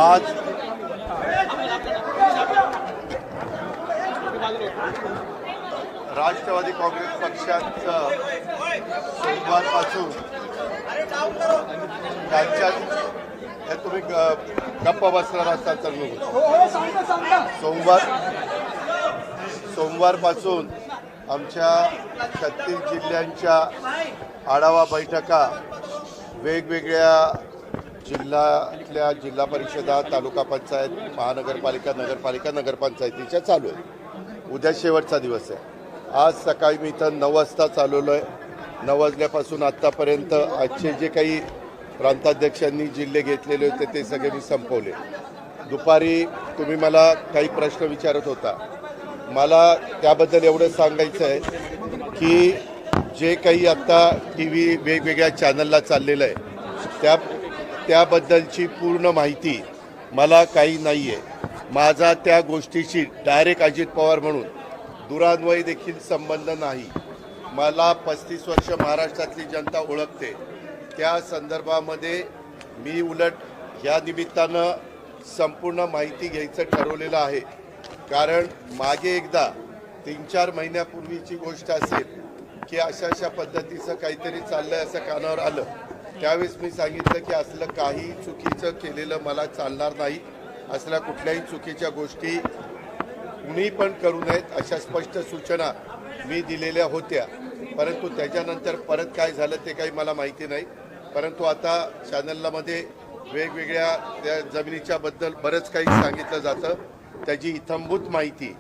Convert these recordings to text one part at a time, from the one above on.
आज राष्ट्रवादी काँग्रेस पक्षाचं सोमवारपासून राज्यात तुम्ही गप्प बसणार असाल तर सोमवारपासून आमच्या 36 जिल्ह्यांच्या आढावा बैठका वेगवेगळ्या जिल्ह्यातल्या जिल्हा परिषदा, तालुका पंचायत, महानगरपालिका, नगरपालिका, नगरपंचायतीच्या चालू आहे. उद्या शेवटचा दिवस आहे. आज सकाळी मी इथं 9 वाजता चालवलो आहे. 9 वाजल्यापासून आत्तापर्यंत आजचे जे काही प्रांताध्यक्षांनी जिल्हे घेतलेले होते ते सगळे मी संपवले. दुपारी तुम्ही मला काही प्रश्न विचारत होता. मला त्याबद्दल एवढं सांगायचं आहे की जे काही आत्ता TV वेगवेगळ्या चॅनलला चाललेलं आहे त्याबद्दलची पूर्ण माहिती मला काही नाही आहे. माझा त्या गोष्टीशी डायरेक्ट अजित पवार म्हणून दुरान्वयी देखील संबंध नाही. मला 35 वर्ष महाराष्ट्रातली जनता ओळखते. त्या संदर्भामध्ये मी उलट या निमित्तानं संपूर्ण माहिती घ्यायचं ठरवलेलं आहे. कारण मागे एकदा 3-4 महिन्यापूर्वीची गोष्ट असेल की अशा पद्धतीचं काहीतरी चाललंय असं कानावर आलं. त्यावेळेस मी सांगितलं की असलं काही चुकीचं केलेलं मला चालणार नाही. असल्या कुठल्याही चुकीच्या गोष्टी कुणी पण करू नयेत अशा स्पष्ट सूचना मी दिलेल्या होत्या. परंतु त्याच्यानंतर परत काय झालं ते काही मला माहिती नाही. परंतु आता चॅनलमध्ये वेगवेगळ्या त्या जमिनीच्या बद्दल बरंच काही सांगितलं जातं. त्याची इत्थंभूत माहिती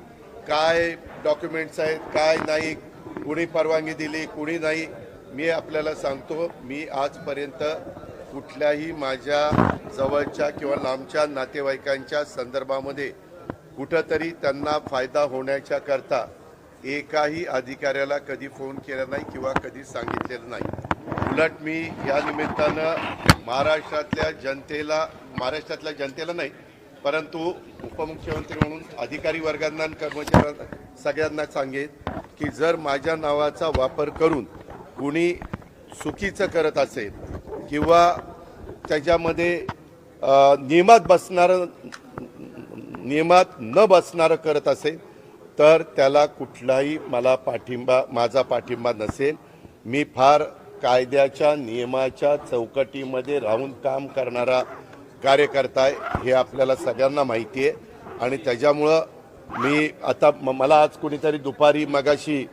काय डॉक्युमेंट्स आहेत, काय नाही, कुणी परवानगी दिली, कुणी नाही, मी आपल्याला सांगतो. मी आजपर्यंत कुठल्याही माझ्या जवळच्या किंवा लांबच्या नातेवाईकांच्या संदर्भामध्ये कुठंतरी त्यांना फायदा होण्याच्या करता एकाही अधिकाऱ्याला कधी फोन केला नाही किंवा कधी सांगितलेलं नाही. उलट मी या निमित्तानं महाराष्ट्रातल्या जनतेला नाही परंतु उपमुख्यमंत्री म्हणून अधिकारी वर्गांना आणि कर्मचाऱ्यांना सगळ्यांना सांगेन की जर माझ्या नावाचा वापर करून कुणी चुकीचं करत असेल किंवा त्याच्यामध्ये नियमात न बसणारं करत असेल तर त्याला कुठलाही माझा पाठिंबा नसेल. मी फार कायद्याच्या नियमाच्या चौकटीमध्ये राहून काम करणारा कार्यकर्ता आहे हे आपल्याला सगळ्यांना माहिती आहे. आणि त्याच्यामुळं मी आता मला आज कुणीतरी दुपारी मगाशी